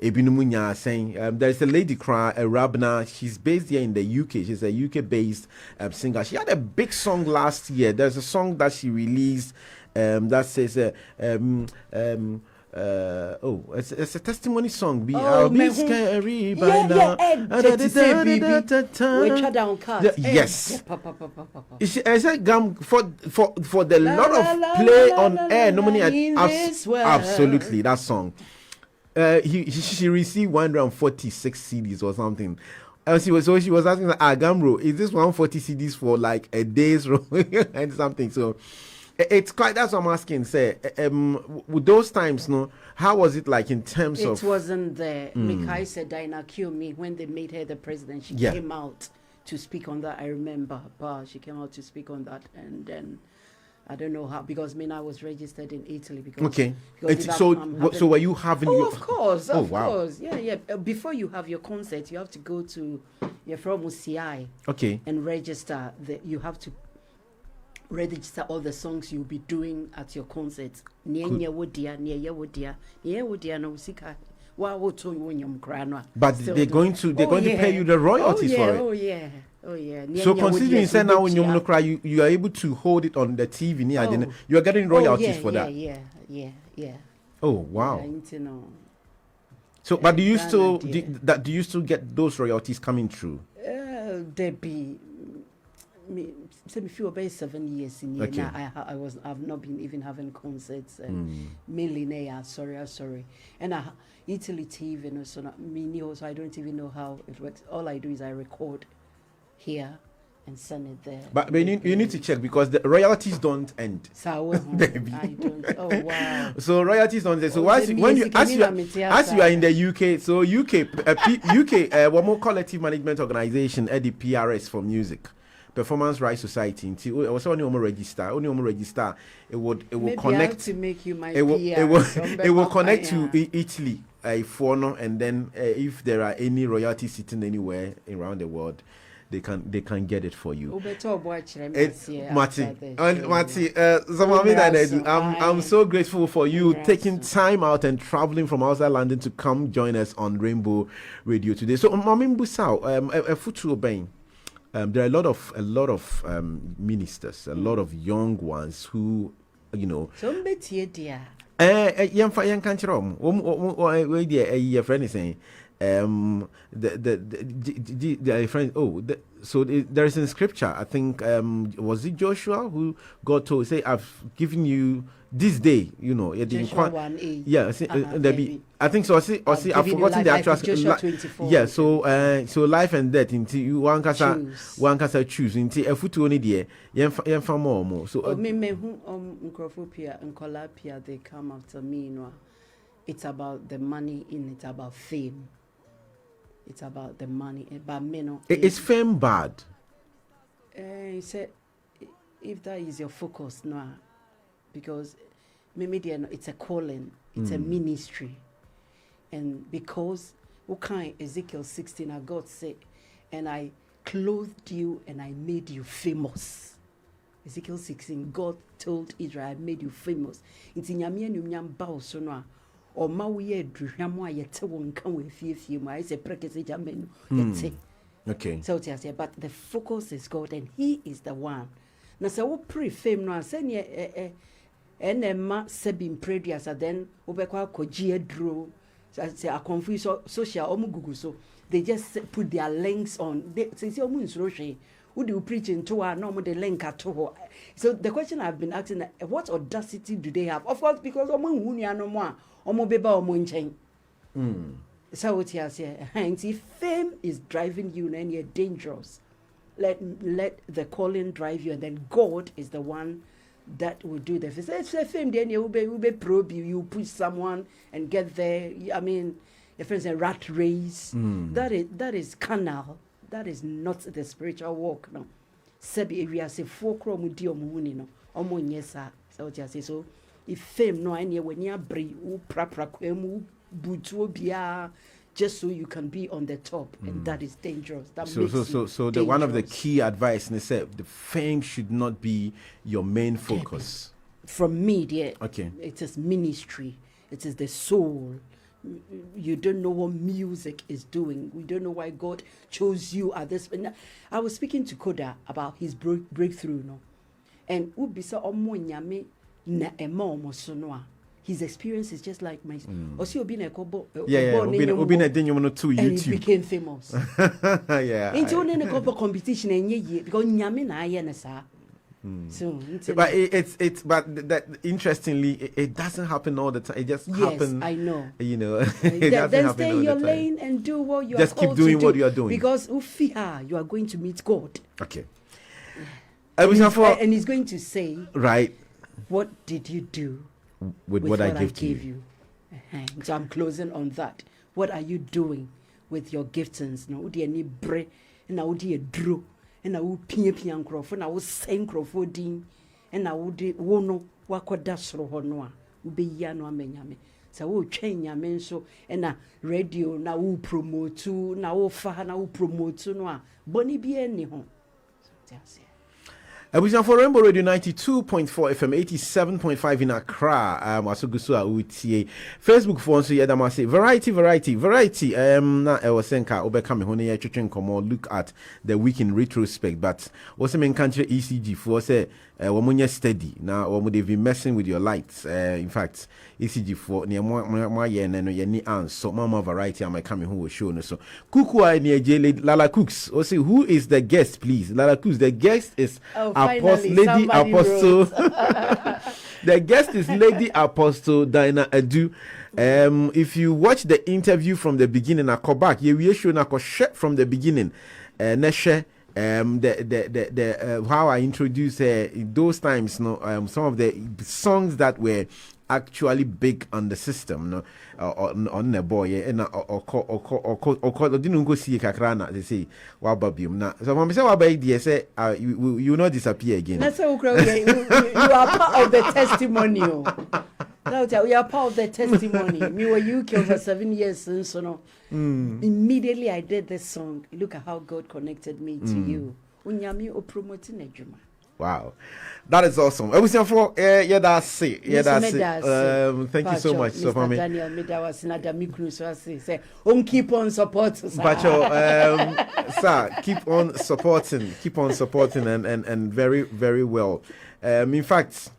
Speaker 1: Ebinumunya saying there's a lady called Rabna. She's based here in the UK. She's a UK-based singer. She had a big song last year. There's a song that she released that says it's a testimony song. I'll be scary by now. Yes. I said for the lot of play on air. Normally, absolutely that song. She received 146 CDs or something. She was asking, GAMRO, is this 140 CDs for like a day's and something? So it's quite, that's what I'm asking. Say, with those times, no, how was it like in terms of?
Speaker 2: It wasn't there. Mikai said Dinah Kiyomi, when they made her the president, she came out to speak on that. I remember, she came out to speak on that, and then. I don't know how, because I was registered in Italy. Because
Speaker 1: so were you having?
Speaker 2: Of course. Yeah. Before you have your concert, you have to go to your from UCI.
Speaker 1: Okay.
Speaker 2: And register. You have to register all the songs you'll be doing at your concerts. But they're going
Speaker 1: to pay you the royalties for it.
Speaker 2: Oh yeah.
Speaker 1: So considering you said now when you are able to hold it on the TV, you are getting royalties for that.
Speaker 2: Yeah.
Speaker 1: Oh wow.
Speaker 2: Yeah,
Speaker 1: so, but do you still get those royalties coming through?
Speaker 2: There be. Me feel about 7 years in here. Now I've not been even having concerts. Mainly sorry. And Italy TV, so I don't even know how it works. All I do is I record here, and send it there.
Speaker 1: But you need to check because the royalties don't end.
Speaker 2: So I don't. Oh wow.
Speaker 1: So royalties don't end. So when you as you are in the UK, so UK one more collective management organization, the PRS for music. Performance Rights Society. Until also only register. It will
Speaker 2: Maybe
Speaker 1: connect.
Speaker 2: I have to make you my
Speaker 1: It will
Speaker 2: PR.
Speaker 1: it will connect to Italy, Fono, and then if there are any royalties sitting anywhere around the world, they can get it for you. Marty, I'm so grateful for you taking time out and traveling from outside London to come join us on Rainbow Radio today. So, Mamin Busau, a future bang. There are a lot of ministers, a lot of young ones who, you know.
Speaker 2: So dear.
Speaker 1: Young country your friend is saying, the friend. So there is in scripture. I think was it Joshua who God told say, "I've given you this day." You know,
Speaker 2: Joshua 1:8.
Speaker 1: Yeah, I think so. I've forgotten the actual.
Speaker 2: Joshua 24.
Speaker 1: Yeah, so life and death into you one can choose into a foot only there. Yen more. So
Speaker 2: me who microphobia and colapia they come after me. No, it's about the money in it, about fame. It's about the money, but me no.
Speaker 1: Is fame bad?
Speaker 2: He said, if that is your focus, no, because media, it's a calling, it's a ministry. And because Ezekiel 16, God said, and I clothed you and I made you famous. Ezekiel 16, God told Israel, I made you famous. It's in Yamian Bao Sonwa, or Maui Druhamwa Yetawon come with you, I say, practice Jamen.
Speaker 1: Okay.
Speaker 2: So but the focus is God, and He is the one. Now, so pre fame, no, I send you Emma Sebin Predias, and then Obekwa Kojie Drew. Say a confuse social Google, so they just put their links on. They say, who do you preach into our normal the link at all? So the question I've been asking, what audacity do they have? Of course, because no more, so what you say, if fame is driving you, then you're dangerous. Let the calling drive you, and then God is the one that will do the fame. Then you will be probe you push someone and get there. I mean, if it's a rat race, that is carnal. That is not the spiritual walk. No, sebi we are say folklore mudi omuni no omo nyesa. So what you say, so if fame no any when you bring u prapra kwemu butu obia, just so you can be on the top, and that is dangerous. That
Speaker 1: so the one of the key advice they said the fame should not be your main focus.
Speaker 2: From media,
Speaker 1: okay,
Speaker 2: it is ministry, it is the soul. You don't know what music is doing. We don't know why God chose you at this. I was speaking to Koda about his breakthrough, no, and ubisa omo nyame na ema omo sonoa. His experience is just like my. Also, Obina Kobo.
Speaker 1: Obina Denyum to YouTube.
Speaker 2: And he became famous.
Speaker 1: Yeah.
Speaker 2: Into only a couple competition and ye because Nyame na ayenesa. So,
Speaker 1: but but that interestingly, it doesn't happen all the time. It just happens.
Speaker 2: Yes, I know.
Speaker 1: You know,
Speaker 2: then stay in your lane and do what you are
Speaker 1: just keep doing what you are doing.
Speaker 2: Because ufiha, you are going to meet God.
Speaker 1: Okay.
Speaker 2: And he's going to say,
Speaker 1: right.
Speaker 2: What did you do
Speaker 1: with what I gave you?
Speaker 2: So I'm closing on that. What are you doing with your giftings? No, udi any bre, and now udi draw. And I would pia crop, and I would send crofodin, and I would wono wakodasro honua, be yano menyame. So I will change your men so, and a radio now will promote to, now far now promote to no, Bonnie be any home.
Speaker 1: We are for Rainbow Radio 92.4 FM 87.5 in Accra. Asugusu Utie. Facebook for us here. That say variety. Na Ewasenka Obekame Hone ya Chuchen Komo look at the week in retrospect. But also men country ECG for say womunya steady. Now womu they've been messing with your lights. In fact, ECG for near more ye no ye ni answer. Mama variety am coming who will show no so. Kukua near J Lala Cooks. Also who is the guest, please? Lala Cooks. The guest is Apostle Lady Apostle. The guest is Lady Apostle Dinah Adu. If you watch the interview from the beginning, I call back. We show na share from the beginning. Neshe how I introduced her in those times, some of the songs that were actually big on the system, on the boy, and or didn't go see Kakrana. They say, "Wababium." Now, so when we say Wababy, say, you will not disappear again.
Speaker 2: That's how you are part of the testimony. We are part of the testimony. Me were UK for 7 years since, so no. Immediately I did this song. Look at how God connected me to you. Unyami o promoting ejuma.
Speaker 1: Wow, that is awesome. I was for yeah, that's it. Yeah, that's it. Thank you so much, so for me.
Speaker 2: Daniel Medawas Nadamikru, so I say, keep on supporting,
Speaker 1: sir. Keep on supporting, and very, very well. In fact,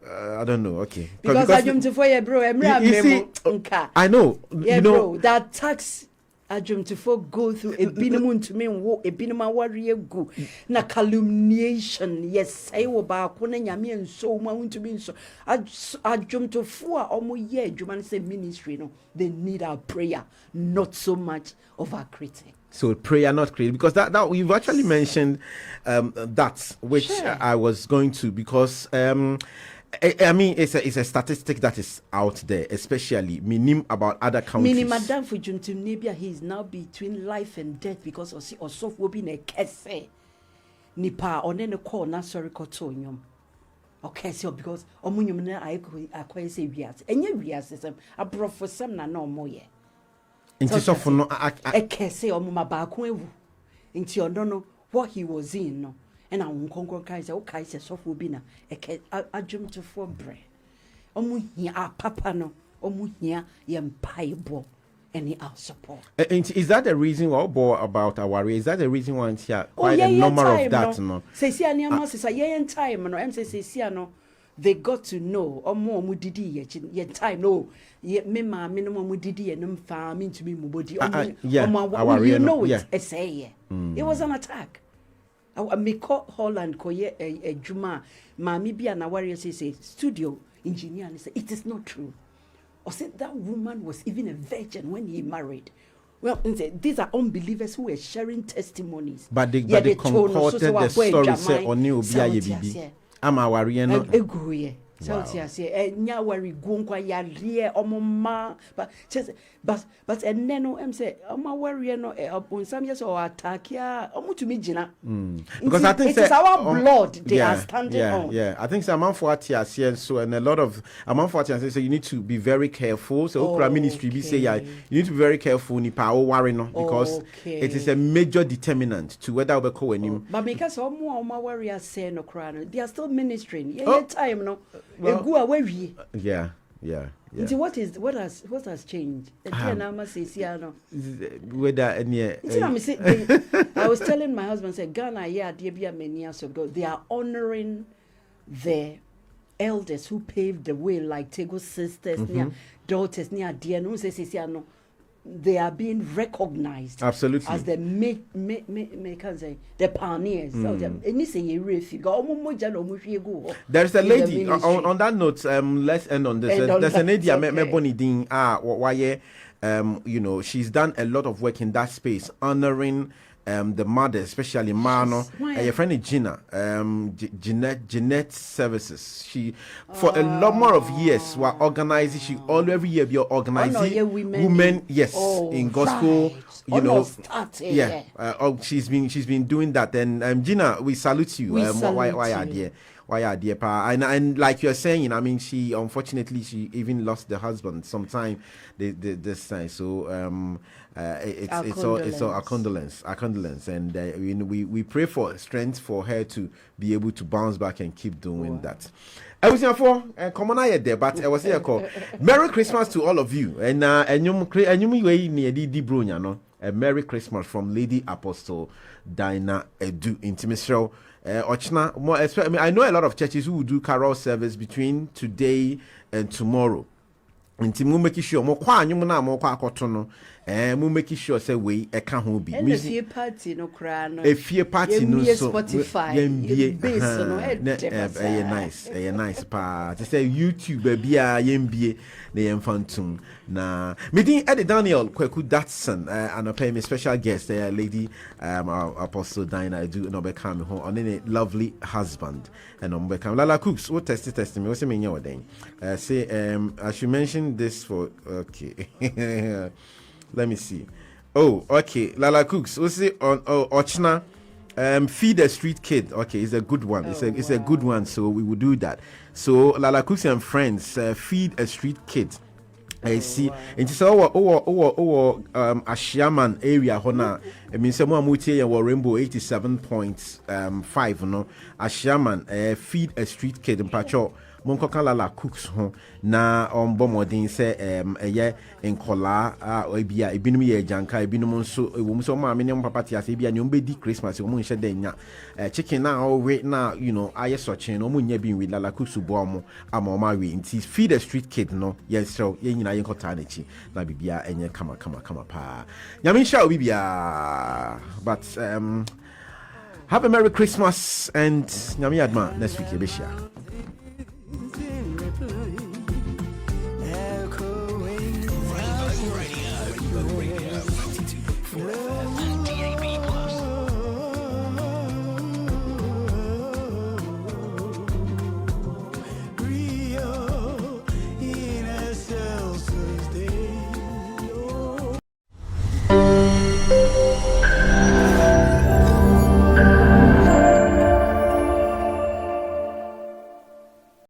Speaker 1: I don't know. Okay,
Speaker 2: because I jump to for bro.
Speaker 1: You see, I know.
Speaker 2: Yeah, bro. That tax. Ajum to folk go through a binamun to me wo a binama warrior go na calumniation. Yes, I will ba kona nyame and so ma to be so. Ajum to four or more year Juman say ministry no. They need our prayer, not so much of our critic.
Speaker 1: So prayer, not critic, because that you've actually mentioned that which sure. I was going to, because I mean, it's a statistic that is out there, especially minim about other countries.
Speaker 2: Minim Madam for Juntum Nibia, he is now between life and death because of soft will be in a kese. Nipa on any corner, sorry, cotonium. Okay, so because Omunium I quite say yes, and yet we are system, a bro for some no more ye.
Speaker 1: Into so for no,
Speaker 2: a kese or mumma bakwe into you don't know what he was in, no. And I won't conquer Kaiser, okay, soft will be na a jump to for bread. Omunia, papa no, Omunia, yam pie ball, any our support.
Speaker 1: Is that the reason why about our race? Is that the reason why it's here? Quite a number of that, no?
Speaker 2: Say, see, any amount is a year and time, no, MCC, no. They got to know, or more mudidi, yet time, no, yet mema minimum mudidi and farming to be mubodi. You know it, I say, it was an attack. I me call Holland koye a juma mami bia na warrior say studio engineer and say it is not true. Or said that woman was even a virgin when he married. Well, these are unbelievers who were sharing testimonies.
Speaker 1: But they concocted the story say oni obia ye bibi. Ama warrior no.
Speaker 2: Eguye. So say nya worry go nkwa ya rie omoma but eneno em say oma worry no upon some years or attack ya omutumi gina
Speaker 1: because I think
Speaker 2: it is our blood they are standing on.
Speaker 1: Yeah, I think some for and so, and a lot of amount for so you need to be very careful. So okra ministry be say you need to be very careful ni pa worry no, because it is a major determinant to whether we call any.
Speaker 2: But because oma worry say no cry, they are still ministering. Yeah, time no. Well,
Speaker 1: yeah.
Speaker 2: What has changed?
Speaker 1: Whether
Speaker 2: I was telling my husband, say Ghana, yeah, many years ago, they are honoring their elders who paved the way, like Tego's sisters, near daughters, near dear no say they are being recognized
Speaker 1: absolutely
Speaker 2: as the the pioneers. So
Speaker 1: there's a lady on that note. Let's end on this. There's a lady you know, she's done a lot of work in that space, honoring the mother, especially Mano, your friend Gina, Jeanette Services. She, for a lot more of years, were organizing. She all every year be organizing women, yes, in gospel. Right. You know, she's been doing that. And Gina, we salute you. Why are there? Why are there? And like you're saying, I mean, she unfortunately she even lost the husband sometime this time. So it's our condolence, and we pray for strength for her to be able to bounce back and keep doing that. I was here for common eye there, but I was here called Merry Christmas to all of you, and a Merry Christmas from Lady Apostle Dinah Edu Intimisho. Ochna, more I mean, I know a lot of churches who will do carol service between today and tomorrow. Nti mu make sure mo kwa anyum na mo kwa akoto no we make sure say we can ho bi
Speaker 2: and if you party no cry no
Speaker 1: if you party no so
Speaker 2: Spotify base no
Speaker 1: nice pa to say YouTube bia yembie na yemfantum na meeting Eddie Daniel Kweku Datson and I pay me special guest lady our Apostle Dinah I do no be come home on any lovely husband and on be come Lala Cooks what test me what's me your day say I should mention this for okay let me see. Oh, okay. Lala Cooks. We'll see on Ochna. Feed a street kid. Okay, it's a good one. It's a good one. So we will do that. So Lala Cooks and friends, feed a street kid. I see. And it's Ashiaman area hona. I mean some mutie and Rainbow 87.5 no. Ashiaman feed a street kid in Pacho. Monko Lala Cooks ho na bombodin say eye enkola ebia ebinum ye janka ebinum nso ewom so ma me papa ti ase ebia nyom be di Christmas wo nhye den nya chicken na already na you know aye so chen no nya bi with Lala Cooks bo omo ama ma we nti feed the street kid no yes so ye nyina ye nkota na chi na bibia enye kama pa nyame sha bibia but have a Merry Christmas and nyame adma next week ebeshia.